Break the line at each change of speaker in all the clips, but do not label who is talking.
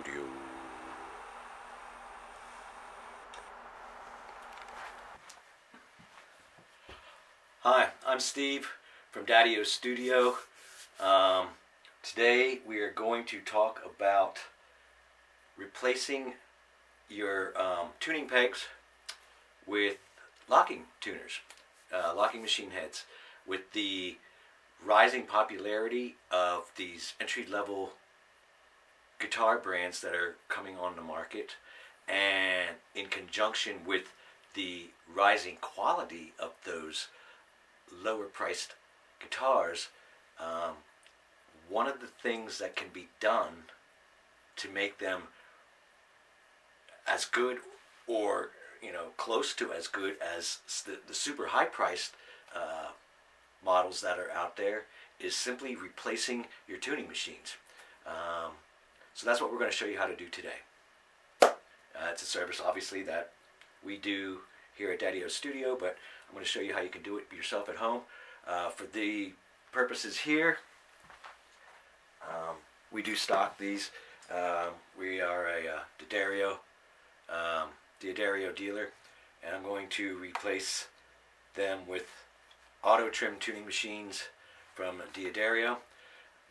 Studio. Hi, I'm Steve from Daddy-O Studio. Today we are going to talk about replacing your tuning pegs with locking tuners, locking machine heads. With the rising popularity of these entry-level guitar brands that are coming on the market, and in conjunction with the rising quality of those lower priced guitars, one of the things that can be done to make them as good, or close to as good as the super high priced models that are out there, is simply replacing your tuning machines. So that's what we're going to show you how to do today. It's a service obviously that we do here at Daddy-O Studio, but I'm going to show you how you can do it yourself at home. For the purposes here, we do stock these. We are a D'Addario dealer, and I'm going to replace them with auto trim tuning machines from D'Addario.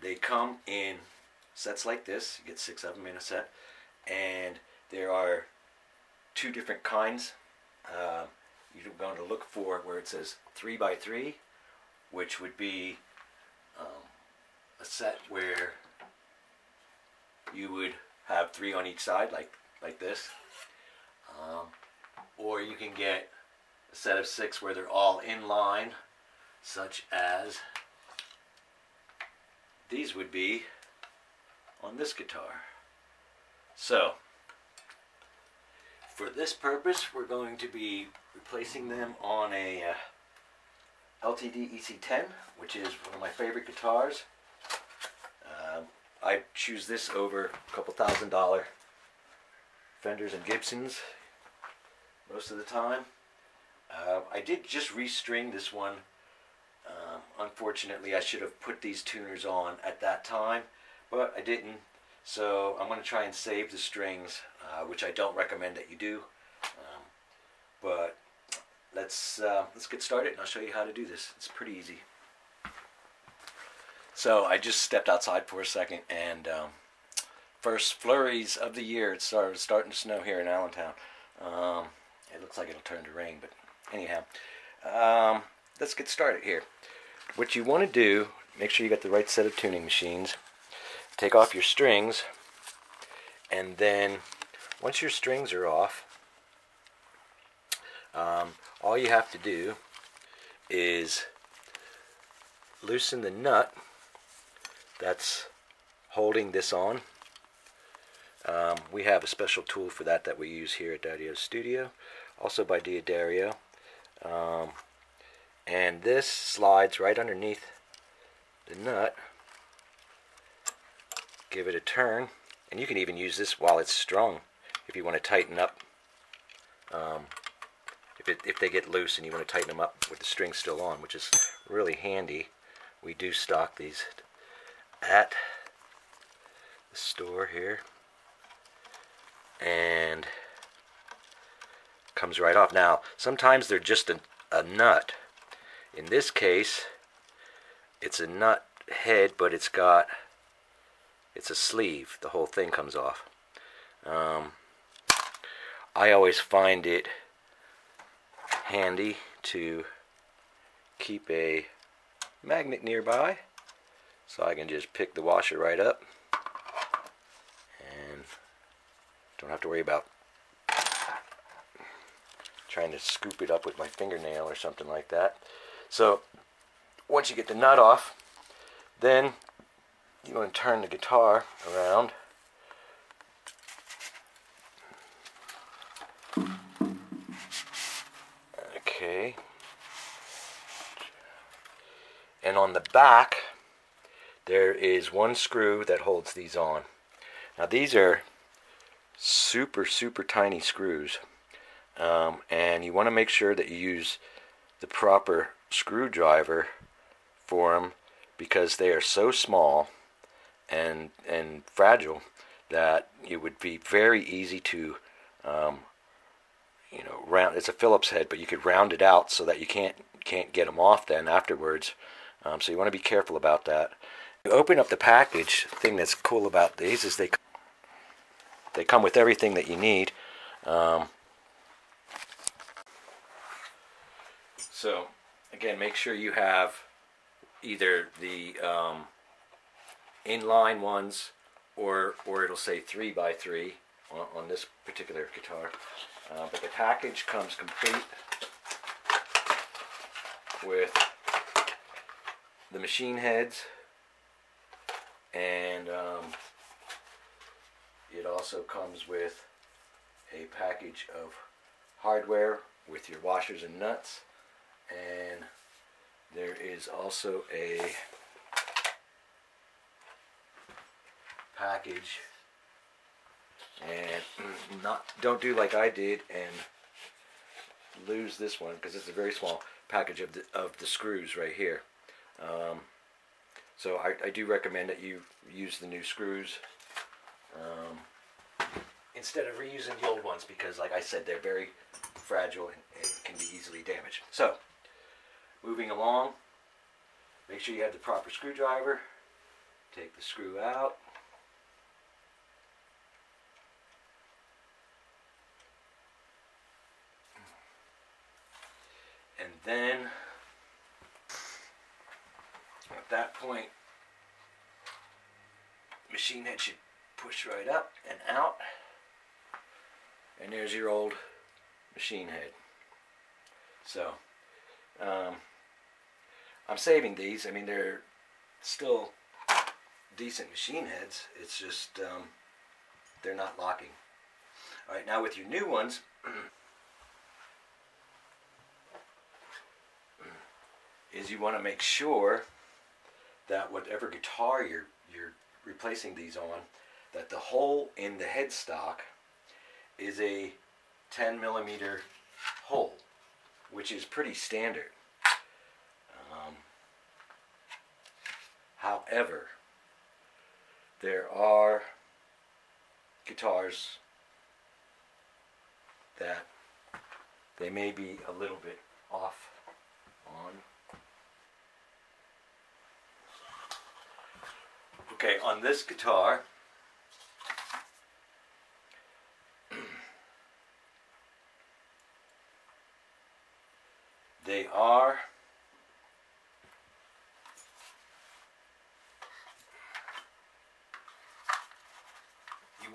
They come in sets like this. You get 6 of them in a set, and there are 2 different kinds. You're going to look for where it says 3x3, which would be a set where you would have 3 on each side, like this. Or you can get a set of 6 where they're all in line, such as these would be on this guitar. So for this purpose, we're going to be replacing them on a LTD EC10, which is one of my favorite guitars. I choose this over a couple $1,000 Fenders and Gibsons most of the time. I did just restring this one. Unfortunately, I should have put these tuners on at that time, but I didn't. So I'm going to try and save the strings, which I don't recommend that you do. But let's get started, and I'll show you how to do this. It's pretty easy. So I just stepped outside for a second, and first flurries of the year. It's starting to snow here in Allentown. It looks like it'll turn to rain, but anyhow, let's get started here. What you want to do, make sure you got the right set of tuning machines. Take off your strings, and then once your strings are off, all you have to do is loosen the nut that's holding this on. We have a special tool for that we use here at Daddy-O Studio, also by D'Addario. And this slides right underneath the nut. Give it a turn, and you can even use this while it's strung if you want to tighten up. If they get loose and you want to tighten them up with the string still on, which is really handy. We do stock these at the store here, and comes right off. Now sometimes they're just a nut. In this case, it's a nut head, but it's a sleeve. The whole thing comes off. I always find it handy to keep a magnet nearby, so I can just pick the washer right up and don't have to worry about trying to scoop it up with my fingernail or something like that. So once you get the nut off, then you want to turn the guitar around. Okay. And on the back, there is one screw that holds these on. Now these are super tiny screws, and you want to make sure that you use the proper screwdriver for them, because they are so small and fragile that it would be very easy to, you know, round. It's a Phillips head, but you could round it out so that you can't get them off then afterwards. So you want to be careful about that. You open up the package. The thing that's cool about these is they come with everything that you need. So again, make sure you have either the inline ones, or it'll say 3x3 on this particular guitar. But the package comes complete with the machine heads, and it also comes with a package of hardware with your washers and nuts, and there is also a package, and don't do like I did and lose this one, because it's a very small package of the screws right here. So I do recommend that you use the new screws instead of reusing the old ones, because like I said, they're very fragile and can be easily damaged. So moving along, make sure you have the proper screwdriver. Take the screw out. And then at that point, machine head should push right up and out, and there's your old machine head. So I'm saving these. I mean, they're still decent machine heads. It's just they're not locking. All right, now with your new ones, is you want to make sure that whatever guitar you're replacing these on, that the hole in the headstock is a 10mm hole, which is pretty standard. However, there are guitars that they may be a little bit off on. Okay, on this guitar, they are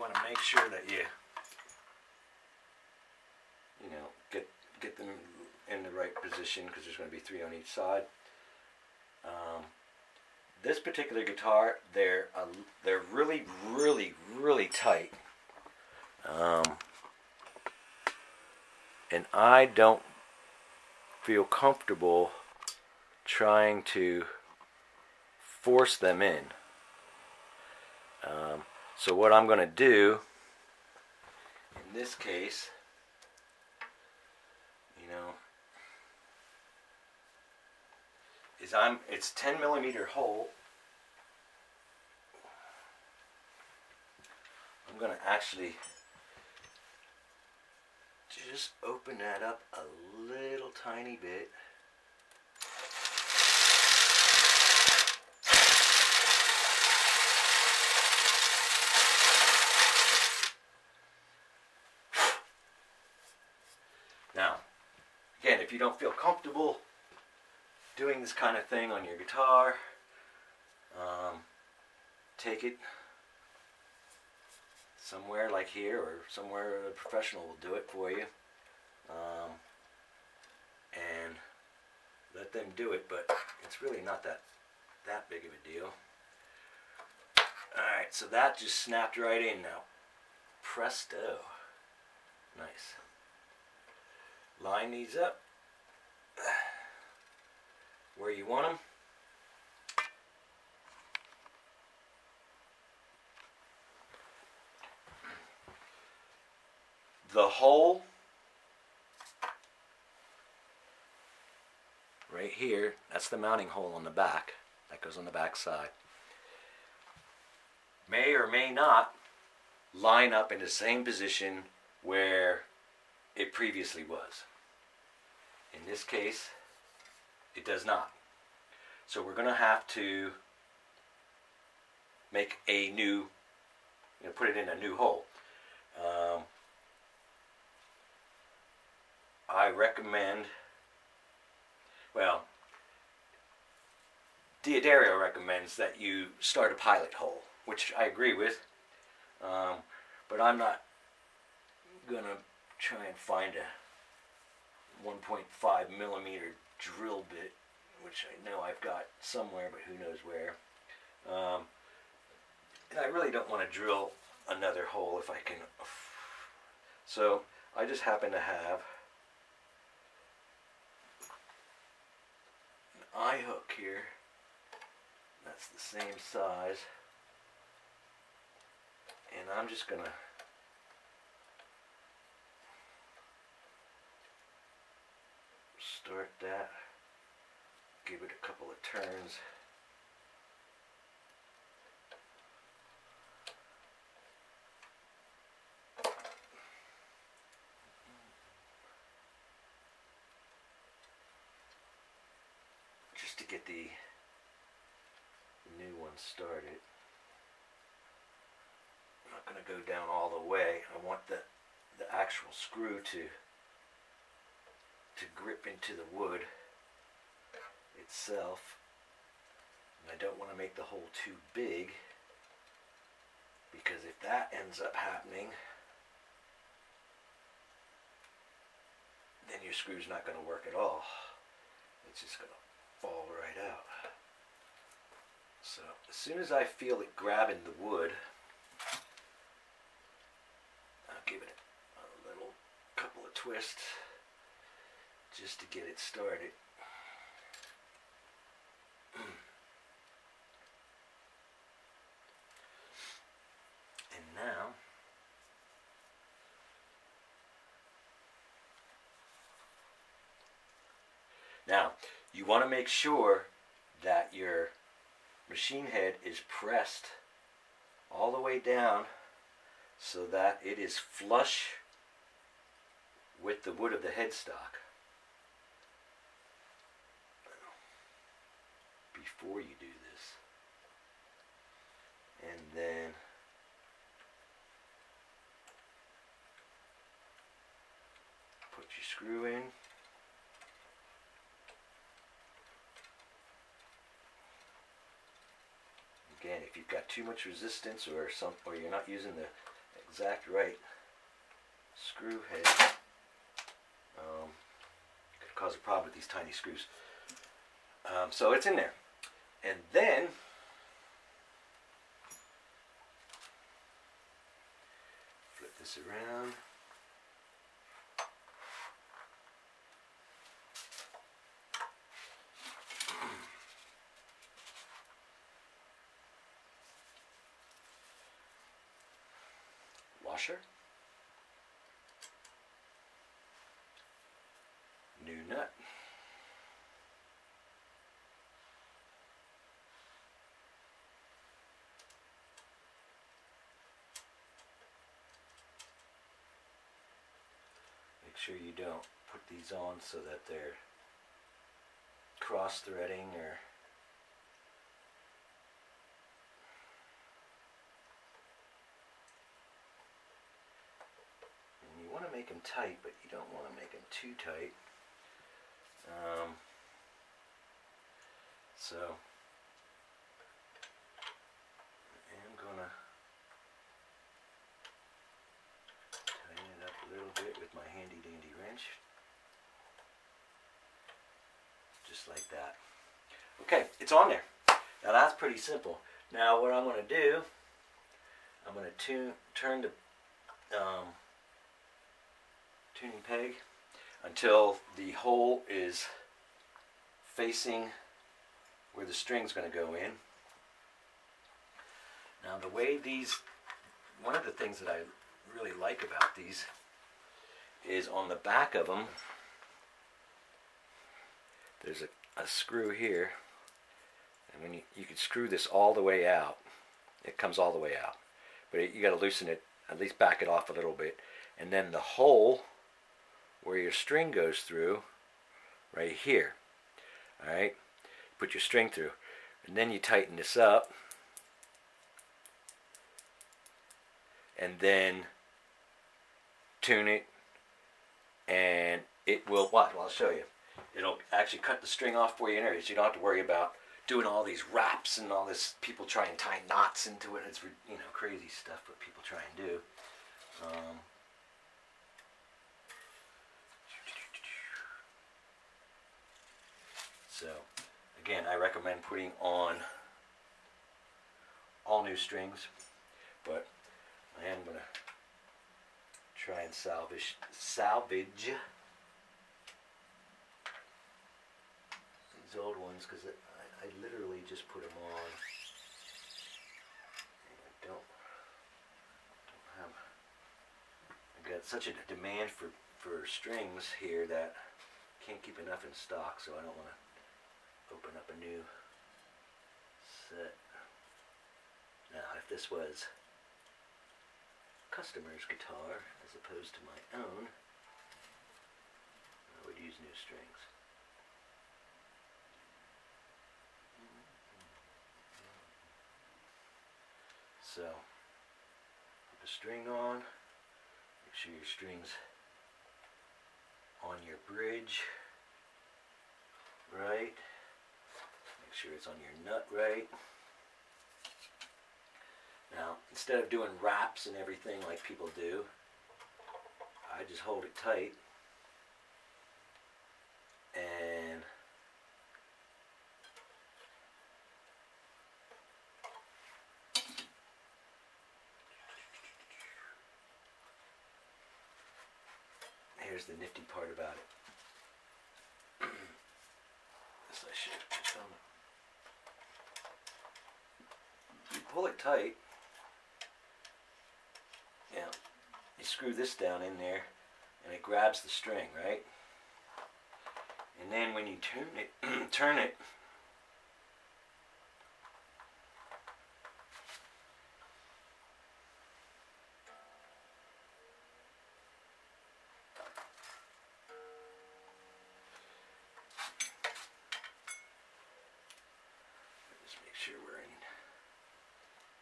want to make sure that you know, get them in the right position, because there's going to be 3 on each side. This particular guitar, they're really, really, really tight, and I don't feel comfortable trying to force them in. So what I'm going to do in this case, you know, is it's 10mm hole. I'm going to actually just open that up a little tiny bit. Now, again, if you don't feel comfortable doing this kind of thing on your guitar, take it somewhere like here, or somewhere a professional will do it for you, and let them do it. But it's really not that big of a deal. Alright, so that just snapped right in now. Presto. Nice. Line these up where you want them. The hole right here, that's the mounting hole on the back. That goes on the back side. May or may not line up in the same position where it previously was. In this case, it does not. So we're going to have to make a new, put it in a new hole. I recommend, well, D'Addario recommends that you start a pilot hole, which I agree with, but I'm not going to try and find a 1.5 millimeter drill bit, which I know I've got somewhere, but who knows where. And I really don't want to drill another hole if I can. So I just happen to have an eye hook here. That's the same size. And I'm just going to start that, give it a couple of turns. Just to get the new one started. I'm not going to go down all the way. I want the actual screw to grip into the wood itself. And I don't want to make the hole too big, because if that ends up happening, then your screw's not going to work at all. It's just going to fall right out. So as soon as I feel it grabbing the wood, I'll give it a little couple of twists just to get it started. And now you want to make sure that your machine head is pressed all the way down so that it is flush with the wood of the headstock before you do this. And then put your screw in. Again, if you've got too much resistance or you're not using the exact right screw head, could cause a problem with these tiny screws. So it's in there. And then flip this around. Washer. New nut. Make sure you don't put these on so that they're cross-threading or make them tight, but you don't want to make them too tight. So I'm gonna tighten it up a little bit with my handy dandy wrench, just like that. Okay, it's on there. Now that's pretty simple. Now what I'm going to do, I'm going to turn the tuning peg until the hole is facing where the string's going to go in. Now the way these, one of the things that I really like about these is on the back of them there's a screw here, and when you can screw this all the way out. It comes all the way out, but you got to loosen it at least back it off a little bit, and then the hole where your string goes through, right here. All right, put your string through, and then you tighten this up, and then tune it, and it will, what? Well, I'll show you. It'll actually cut the string off for you and everything, so you don't have to worry about doing all these wraps and all this. People try and tie knots into it. It's, you know, crazy stuff what people try and do. So, again, I recommend putting on all new strings, but I am going to try and salvage these old ones, because I literally just put them on. I don't have, I've got such a demand for strings here that I can't keep enough in stock, so I don't want to open up a new set. Now, if this was customer's guitar as opposed to my own, I would use new strings. So, put the string on, make sure your string's on your bridge, right? Make sure it's on your nut right. Now, instead of doing wraps and everything like people do, I just hold it tight and here's the nifty part about it. This I should put on. You pull it tight. Yeah, you screw this down in there and it grabs the string, right? And then when you turn it, just make sure we're in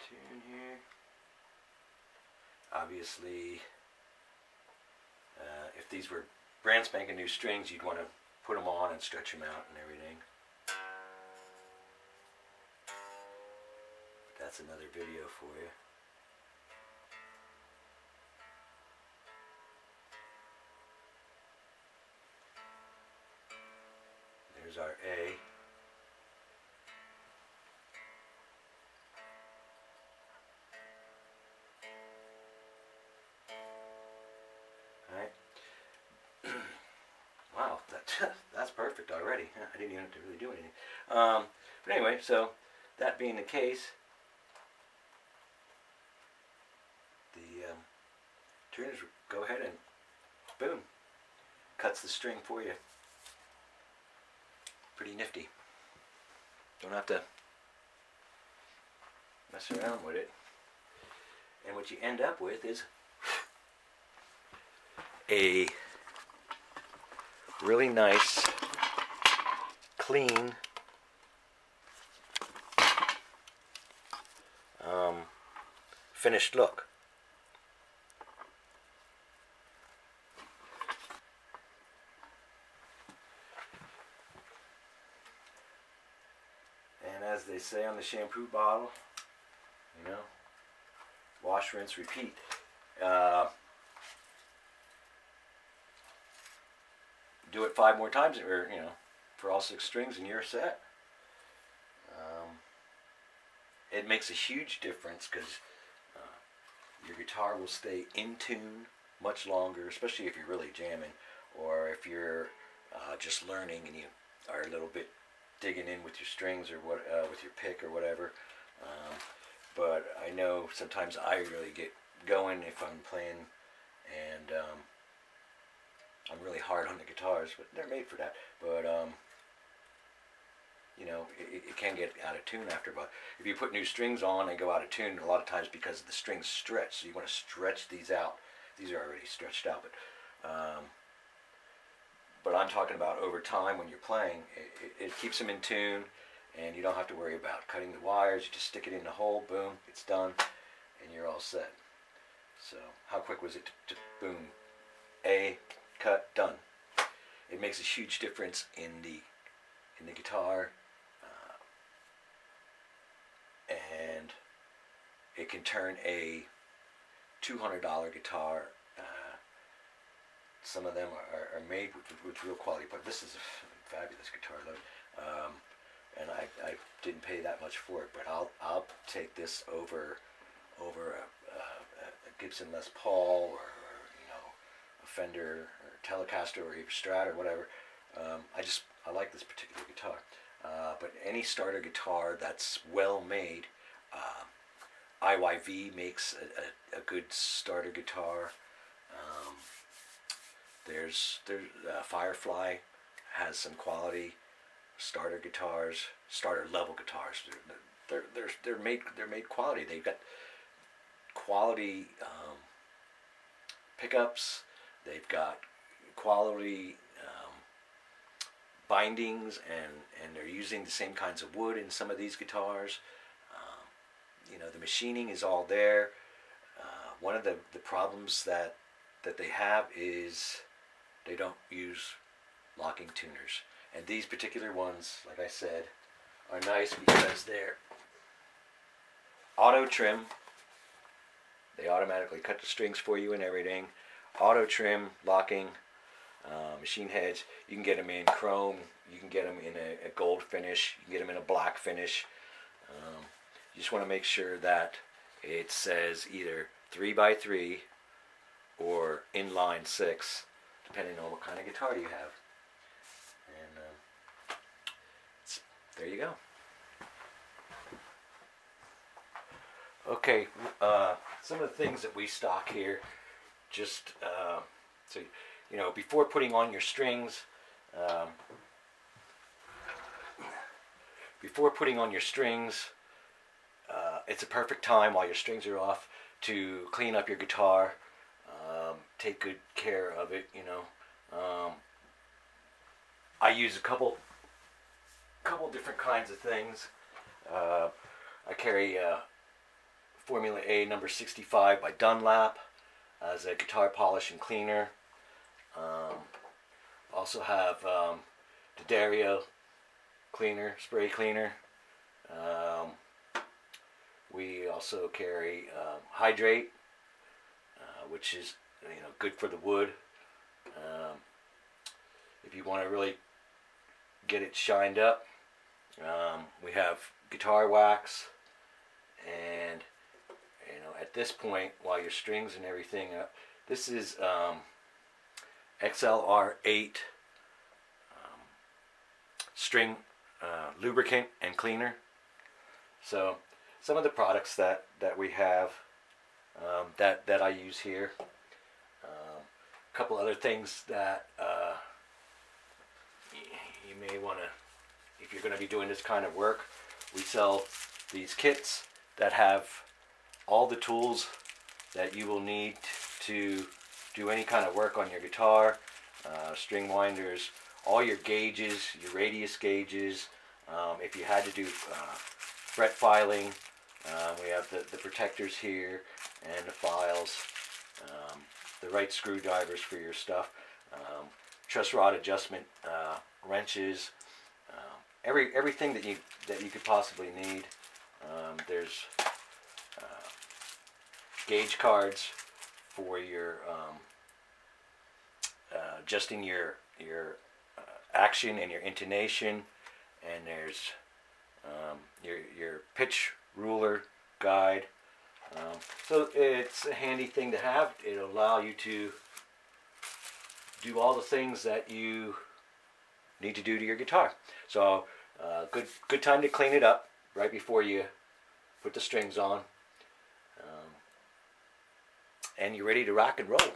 tune here. Obviously, if these were brand spanking new strings, you'd want to put them on and stretch them out and everything. That's another video for you. There's our A. Wow, that's perfect already. I didn't even have to really do anything. But anyway, so that being the case, the tuners go ahead and boom, cuts the string for you. Pretty nifty. Don't have to mess around with it. And what you end up with is a really nice, clean, finished look. And as they say on the shampoo bottle, you know, wash, rinse, repeat. Do it 5 more times, or, you know, for all 6 strings and you're set. It makes a huge difference because your guitar will stay in tune much longer, especially if you're really jamming, or if you're just learning and you are a little bit digging in with your strings or what with your pick or whatever. But I know sometimes I really get going if I'm playing, and I'm really hard on the guitars, but they're made for that. But you know, it can get out of tune after. But if you put new strings on and go out of tune, a lot of times because the strings stretch, so you want to stretch these out. These are already stretched out, but I'm talking about over time when you're playing, it keeps them in tune, and you don't have to worry about cutting the wires. You just stick it in the hole, boom, it's done, and you're all set. So how quick was it to boom, A, cut, done. It makes a huge difference in the guitar, and it can turn a $200 guitar. Some of them are made with real quality, but this is a fabulous guitar. And I didn't pay that much for it, but I'll take this over a Gibson Les Paul, or you know, a Fender or Telecaster or even Strat or whatever. I like this particular guitar. But any starter guitar that's well made, IYV makes a good starter guitar. There's Firefly has some quality starter guitars, starter level guitars. They're made quality. They've got quality pickups. They've got quality bindings, and they're using the same kinds of wood in some of these guitars. You know, the machining is all there. One of the problems that they have is they don't use locking tuners. And these particular ones, like I said, are nice because they're auto trim. They automatically cut the strings for you and everything. Auto trim, locking, machine heads. You can get them in chrome. You can get them in a gold finish. You can get them in a black finish. You just want to make sure that it says either 3x3 or inline 6, depending on what kind of guitar you have. And there you go. Okay, some of the things that we stock here, just so you know, before putting on your strings, it's a perfect time while your strings are off to clean up your guitar. Take good care of it, you know. I use a couple different kinds of things. I carry Formula A number 65 by Dunlap as a guitar polish and cleaner. Also have D'Addario cleaner, spray cleaner. We also carry Hydrate, which is, you know, good for the wood. If you want to really get it shined up, we have guitar wax. And you know, at this point, while your strings and everything, this is XLR8 string lubricant and cleaner. So some of the products that we have, that I use here. A couple other things that you may want to, if you're going to be doing this kind of work, we sell these kits that have all the tools that you will need to do any kind of work on your guitar. String winders, all your gauges, your radius gauges. If you had to do fret filing, we have the protectors here and the files, the right screwdrivers for your stuff, truss rod adjustment wrenches, everything that you could possibly need. There's gauge cards for your adjusting your action and your intonation, and there's your pitch ruler guide. So it's a handy thing to have. It'll allow you to do all the things that you need to do to your guitar. So good time to clean it up right before you put the strings on, and you're ready to rock and roll.